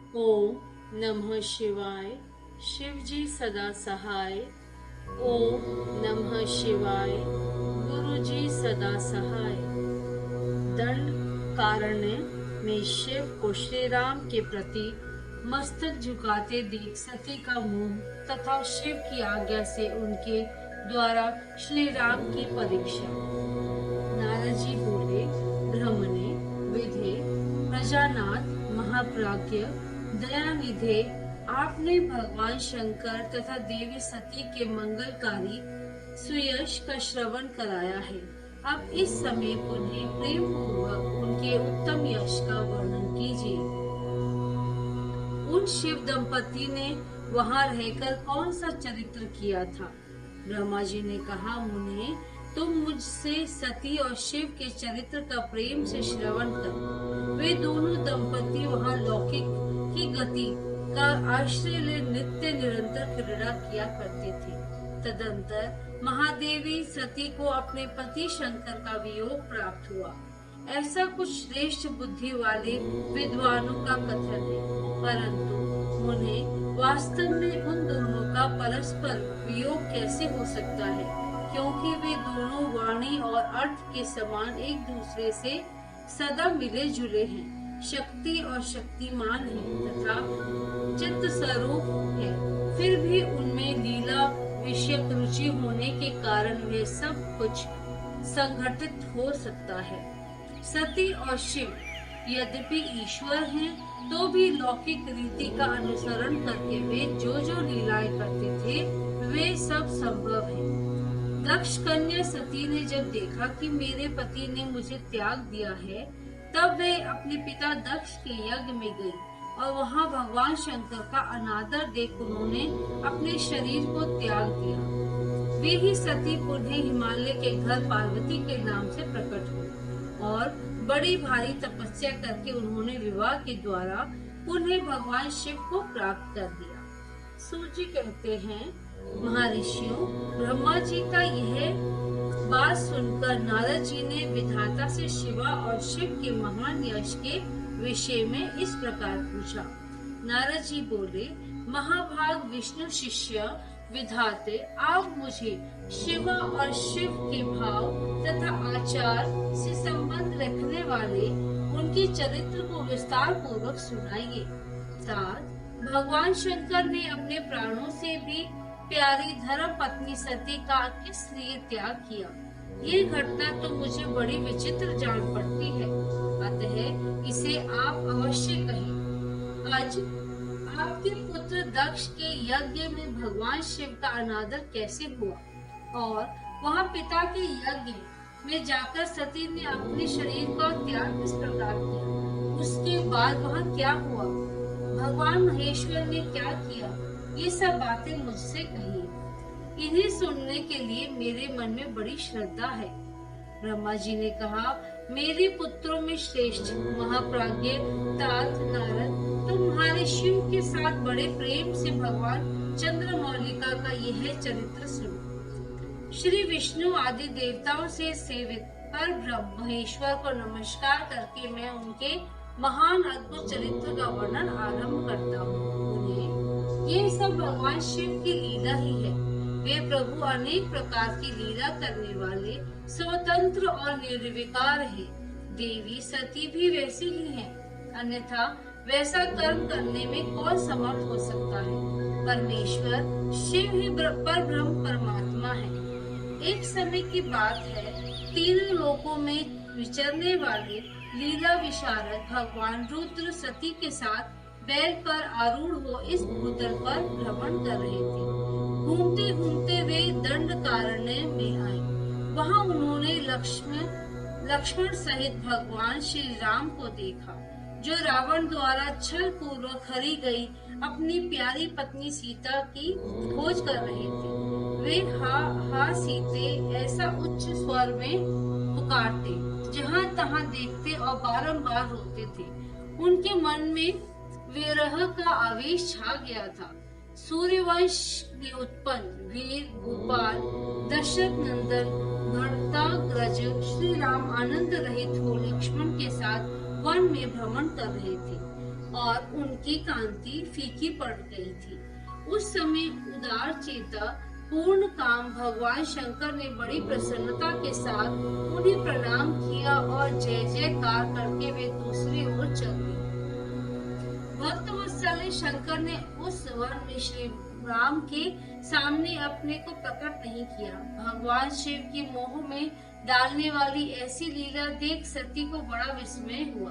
ओम नमः शिवाय। शिव जी सदा सहाय। ओम नमः शिवाय। गुरु जी सदा सहाय। दंड कारण्य में शिव को श्री राम के प्रति मस्तक झुकाते देख सती का मुंह तथा शिव की आज्ञा से उनके द्वारा श्री राम की परीक्षा। नारद जी बोले, ब्रह्मणे, विधे, प्रजानाथ, महाप्राज्ञ, दयानिधे, आपने भगवान शंकर तथा देवी सती के मंगलकारी सुयश का श्रवण कराया है। अब इस समय पुनः प्रेम पूर्वक उनके उत्तम यश का वर्णन कीजिए। उन शिव दंपति ने वहां रहकर कौन सा चरित्र किया था? ब्रह्मा जी ने कहा, मुने, तुम मुझसे सती और शिव के चरित्र का प्रेम से श्रवण करो। वे दोनों दंपति वहां लौकिक की गति का आश्रय ले नित्य निरंतर क्रीड़ा किया करते थे। तदंतर महादेवी सती को अपने पति शंकर का वियोग प्राप्त हुआ। ऐसा कुछ श्रेष्ठ बुद्धि वाले विद्वानों का कथन है, परंतु मुने, वास्तव में उन दोनों का परस्पर वियोग कैसे हो सकता है? क्योंकि वे दोनों वाणी और अर्थ के समान एक दूसरे से सदा मिले जुले हैं, शक्ति और शक्तिमान हैं तथा चित्त स्वरूप है। फिर भी उनमें लीला विषयक रुचि होने के कारण वे सब कुछ संघटित हो सकता है। सती और शिव यद्यपि ईश्वर हैं, तो भी लौकिक रीति का अनुसरण करके वे जो जो लीलाएं करते थे, वे सब संभव है। दक्ष कन्या सती ने जब देखा कि मेरे पति ने मुझे त्याग दिया है, तब वे अपने पिता दक्ष के यज्ञ में गई और वहां भगवान शंकर का अनादर देख उन्होंने अपने शरीर को त्याग दिया। वे ही सती पुनः हिमालय के घर पार्वती के नाम से प्रकट हुई और बड़ी भारी तपस्या करके उन्होंने विवाह के द्वारा पुनः भगवान शिव को प्राप्त कर दिया। सूजी कहते हैं, महर्षियों, ब्रह्मा जी का यह बात सुनकर नारद जी ने विधाता से शिवा और शिव के महान यश के विषय में इस प्रकार पूछा। नारद जी बोले, महाभाग विष्णु शिष्य विधाते, आप मुझे शिवा और शिव के भाव तथा आचार से संबंध रखने वाले उनके चरित्र को विस्तार पूर्वक सुनाइए। भगवान शंकर ने अपने प्राणों से भी प्यारी धर्म पत्नी सती का किस लिए त्याग किया? ये घटना तो मुझे बड़ी विचित्र जान पड़ती है, अतः इसे आप अवश्य कहें। आज आपके पुत्र दक्ष के यज्ञ में भगवान शिव का अनादर कैसे हुआ और वहाँ पिता के यज्ञ में जाकर सती ने अपने शरीर का त्याग किस प्रकार किया? उसके बाद वहाँ क्या हुआ? भगवान महेश्वर ने क्या किया? ये सब बातें मुझसे कहिए। इन्हें सुनने के लिए मेरे मन में बड़ी श्रद्धा है। ब्रह्मा जी ने कहा, मेरे पुत्रों में श्रेष्ठ महाप्राज्ञ तात नारद, तुम्हारे शिव के साथ बड़े प्रेम से भगवान चंद्रमौलिका का यह चरित्र सुनो। श्री विष्णु आदि देवताओं से सेवित पर ब्रह्म महेश्वर को नमस्कार करके मैं उनके महान अद्भुत चरित्र का वर्णन आरंभ करता हूँ। ये सब भगवान शिव की लीला ही है। वे प्रभु अनेक प्रकार की लीला करने वाले स्वतंत्र और निर्विकार हैं। देवी सती भी वैसी ही हैं, अन्यथा वैसा कर्म करने में कौन समर्थ हो सकता है? परमेश्वर शिव ही पर ब्रह्म परमात्मा है। एक समय की बात है, तीनों लोकों में विचरने वाले लीला विशारद भगवान रुद्र सती के साथ बैल पर आरूढ़ हो इस भूतल पर भ्रमण कर रहे थे। घूमते घूमते वे दंड कारण्य में आए। वहां उन्होंने लक्ष्मण सहित भगवान श्री राम को देखा, जो रावण द्वारा छल पूर्वक हरी गई अपनी प्यारी पत्नी सीता की खोज कर रहे थे। वे हा सीते ऐसा उच्च स्वर में पुकारते, जहाँ तहाँ देखते और बारंबार रोते थे। उनके मन में विरह का आवेश छा गया था। सूर्यवंश के उत्पन्न वीर भूपाल दशरथ नंदन भरताग्रज श्री राम आनंद रहित हो लक्ष्मण के साथ वन में भ्रमण कर रहे थे। और उनकी कांति फीकी पड़ गई थी। उस समय उदार चेता पूर्ण काम भगवान शंकर ने बड़ी प्रसन्नता के साथ उन्हें प्रणाम किया और जय जयकार करके वे दूसरी ओर चल दिए। भक्त वत्सल शंकर ने उस वन में श्री राम के सामने अपने को प्रकट नहीं किया। भगवान शिव की मोह में डालने वाली ऐसी लीला देख सती को बड़ा विस्मय हुआ।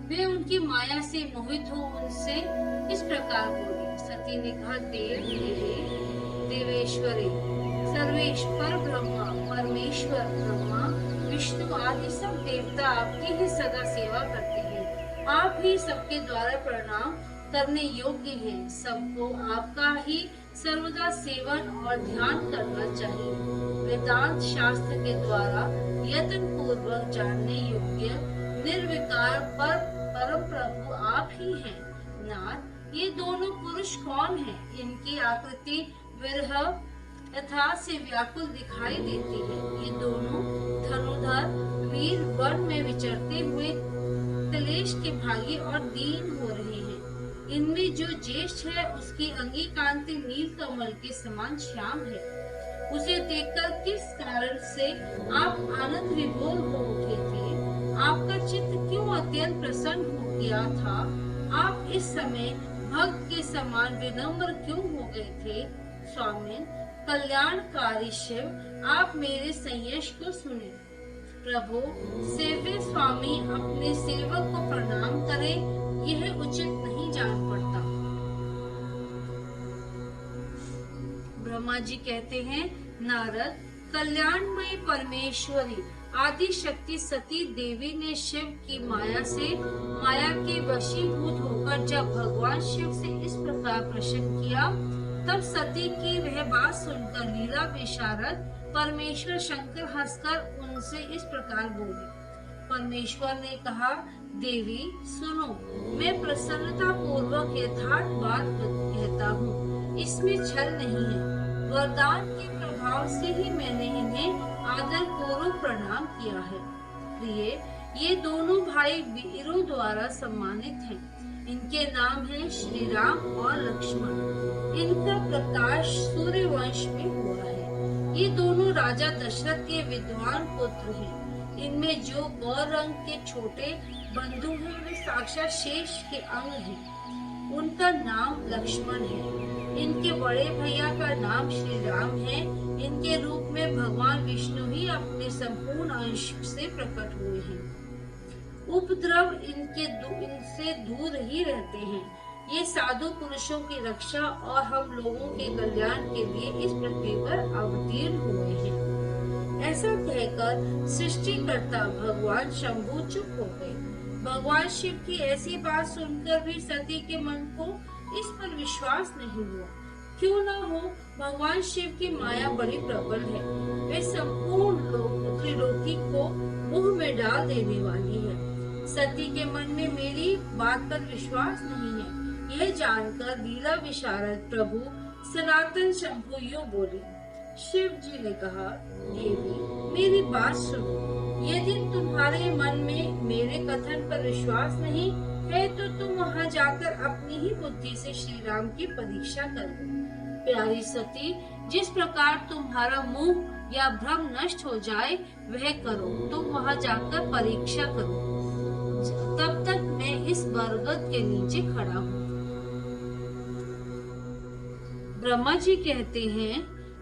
वे उनकी माया से मोहित हो उनसे इस प्रकार बोली। सती ने कहा, देव देवेश्वरी सर्वेश्वर ब्रह्मा परमेश्वर ब्रह्मा विष्णु आदि सब देवता आपकी ही सदा सेवा करते हैं। आप ही सबके द्वारा प्रणाम करने योग्य हैं। सबको आपका ही सर्वदा सेवन और ध्यान करना चाहिए। वेदांत शास्त्र के द्वारा यत्न पूर्वक जानने योग्य निर्विकार परम प्रभु आप ही हैं। नाथ, ये दोनों पुरुष कौन हैं? इनकी आकृति विरह तथा से व्याकुल दिखाई देती है। ये दोनों धनुधर वीर वन में विचरते हुए क्लेश के भागी और दीन हो रहे हैं। इनमें जो ज्येष्ठ है उसकी अंगी कांति नील कमल के समान श्याम है। उसे देखकर किस कारण से आप आनंद विभोर हो उठे थे? आपका चित्त क्यों अत्यंत प्रसन्न हो गया था? आप इस समय भक्त के समान विनम्र क्यों हो गए थे? स्वामी कल्याणकारी शिव, आप मेरे संयश को सुने। प्रभु, सेव्य स्वामी अपने सेवक को प्रणाम करे, यह उचित नहीं जान पड़ता। ब्रह्मा जी कहते हैं, नारद, कल्याणमयी परमेश्वरी आदि शक्ति सती देवी ने शिव की माया के वशीभूत होकर जब भगवान शिव से इस प्रकार प्रश्न किया, तब सती की वह बात सुनकर लीला विशारद परमेश्वर शंकर हंसकर उनसे इस प्रकार बोले। परमेश्वर ने कहा, देवी सुनो, मैं प्रसन्नता पूर्वक यथार्थ बात कहता हूँ, इसमें छल नहीं है। वरदान के प्रभाव से ही मैंने इन्हें आदर पूर्वक प्रणाम किया है। प्रिय, ये दोनों भाई वीरों द्वारा सम्मानित हैं। इनके नाम हैं श्री राम और लक्ष्मण। इनका प्रकाश सूर्य वंश में हुआ है। ये दोनों राजा दशरथ के विद्वान पुत्र हैं। इनमें जो गौर रंग के छोटे बंधु हैं वे साक्षात शेष के अंग हैं। उनका नाम लक्ष्मण है। इनके बड़े भैया का नाम श्री राम है। इनके रूप में भगवान विष्णु ही अपने संपूर्ण अंश से प्रकट हुए हैं। उपद्रव इनसे दूर ही रहते हैं। ये साधु पुरुषों की रक्षा और हम लोगों के कल्याण के लिए इस पृथ्वी पर अवतीर्ण हुए हैं। ऐसा कहकर सृष्टिकर्ता भगवान शंभु चुप हो गए। भगवान शिव की ऐसी बात सुनकर भी सती के मन को इस पर विश्वास नहीं हुआ। क्यों न हो, भगवान शिव की माया बड़ी प्रबल है। वे संपूर्ण त्रिलोकी को मुंह में डाल देने वाली है। सती के मन में मेरी बात पर विश्वास नहीं है। यह जानकर लीला विशारद प्रभु सनातन शंभु यूं बोले। शिव जी ने कहा, देवी मेरी बात सुनो। यदि तुम्हारे मन में मेरे कथन पर विश्वास नहीं है तो तुम वहां जाकर अपनी ही बुद्धि से श्री राम की परीक्षा करो। प्यारी सती, जिस प्रकार तुम्हारा मोह या भ्रम नष्ट हो जाए वह करो। तुम वहां जाकर परीक्षा करो। तब तक मैं इस बरगद के नीचे खड़ा हूँ। ब्रह्मा जी कहते हैं,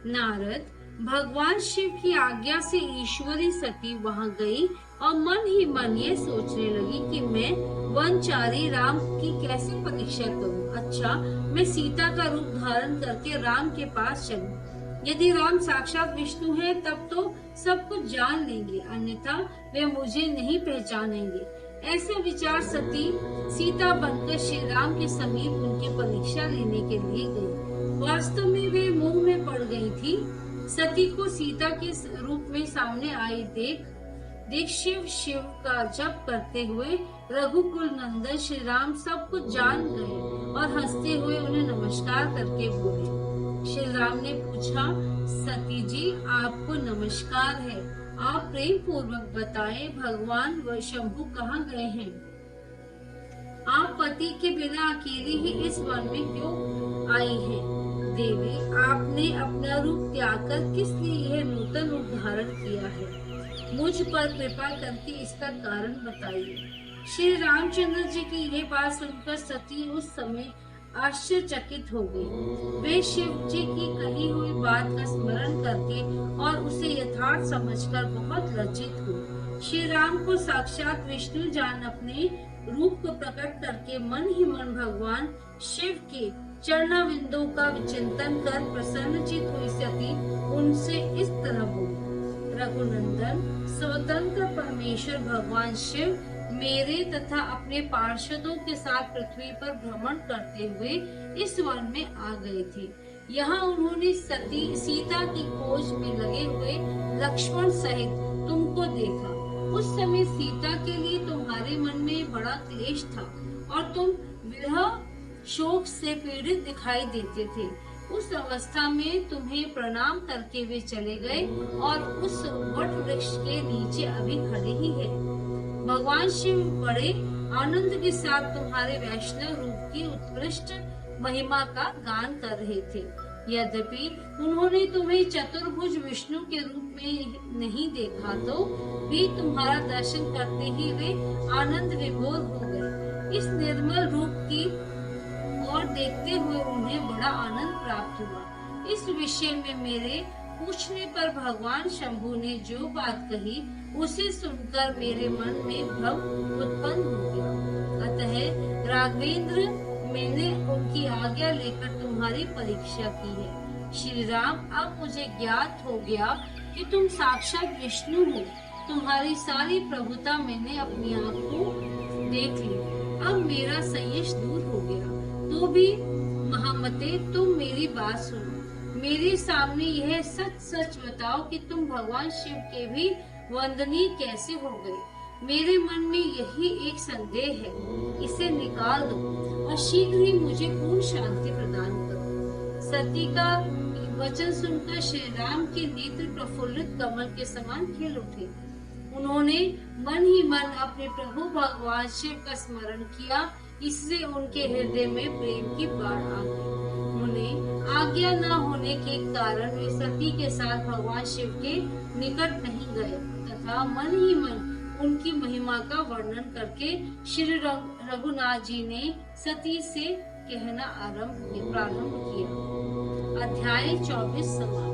नारद, भगवान शिव की आज्ञा से ईश्वरी सती वहां गई और मन ही मन ये सोचने लगी कि मैं वनचारी राम की कैसे परीक्षा करूं। अच्छा, मैं सीता का रूप धारण करके राम के पास चलूं। यदि राम साक्षात विष्णु है तब तो सब कुछ जान लेंगे, अन्यथा वे मुझे नहीं पहचानेंगे। ऐसे विचार सती सीता बनकर श्री राम के समीप उनकी परीक्षा लेने के लिए गई। वास्तव में वे मुंह में पड़ गई थी। सती को सीता के रूप में सामने आई देख शिव शिव का जप करते हुए रघुकुल नंदन श्री राम सब कुछ जान गए और हंसते हुए उन्हें नमस्कार करके बोले। श्री राम ने पूछा, सती जी आपको नमस्कार है। आप प्रेम पूर्वक बताएं भगवान व शंभु कहाँ गए हैं? आप पति के बिना अकेली ही इस वन में क्यों आई हैं? देवी, आपने अपना रूप त्याग कर किस लिए यह नूतन रूप धारण किया है? मुझ पर कृपा करके इसका कारण बताइए। श्री रामचंद्र जी की यह बात सुनकर सती उस समय आश्चर्यचकित हो गई। वे शिव जी की कही हुई बात का स्मरण करके और उसे यथार्थ समझकर बहुत लज्जित हुई। श्री राम को साक्षात विष्णु जान अपने रूप को प्रकट करके मन ही मन भगवान शिव के चरणाविंदों का चिंतन कर प्रसन्नचित हुई सती उनसे इस तरह बोली, रघुनंदन, स्वतंत्र परमेश्वर भगवान शिव मेरे तथा अपने पार्षदों के साथ पृथ्वी पर भ्रमण करते हुए इस वन में आ गए थे। यहाँ उन्होंने सीता की खोज में लगे हुए लक्ष्मण सहित तुमको देखा। उस समय सीता के लिए तुम्हारे मन में बड़ा क्लेश था और तुम विरह शोक से पीड़ित दिखाई देते थे। उस अवस्था में तुम्हें प्रणाम करके वे चले गए और उस वट वृक्ष के नीचे अभी खड़े ही है। भगवान शिव बड़े आनंद के साथ तुम्हारे वैष्णव रूप की उत्कृष्ट महिमा का गान कर रहे थे। यद्यपि उन्होंने तुम्हें चतुर्भुज विष्णु के रूप में नहीं देखा तो भी तुम्हारा दर्शन करते ही वे आनंद विभोर हो गए। इस निर्मल रूप की और देखते हुए उन्हें बड़ा आनंद प्राप्त हुआ। इस विषय में मेरे पूछने पर भगवान शंभु ने जो बात कही उसे सुनकर मेरे मन में भ्रम उत्पन्न हो गया। अतः राघवेंद्र, मैंने उनकी आज्ञा लेकर तुम्हारी परीक्षा की है। श्री राम, अब मुझे ज्ञात हो गया कि तुम साक्षात विष्णु हो। तुम्हारी सारी प्रभुता मैंने अपनी आंखों देख ली। अब मेरा संयश दूर हो गया। तो भी महामते, तुम मेरी बात सुनो। मेरे सामने यह सच सच बताओ कि तुम भगवान शिव के भी वंदनीय कैसे हो गए। मेरे मन में यही एक संदेह है, इसे निकाल दो और शीघ्र ही मुझे पूर्ण शांति प्रदान करो। सती का वचन सुनकर श्री राम के नेत्र प्रफुल्लित कमल के समान खिल उठे। उन्होंने मन ही मन अपने प्रभु भगवान शिव का स्मरण किया। इससे उनके हृदय में प्रेम की बाढ़ आ गई। उन्हें आज्ञा न होने के कारण वे सती के साथ भगवान शिव के निकट नहीं गए तथा मन ही मन उनकी महिमा का वर्णन करके श्री रघुनाथ जी ने सती से कहना प्रारंभ किया। अध्याय 24 समाप्त।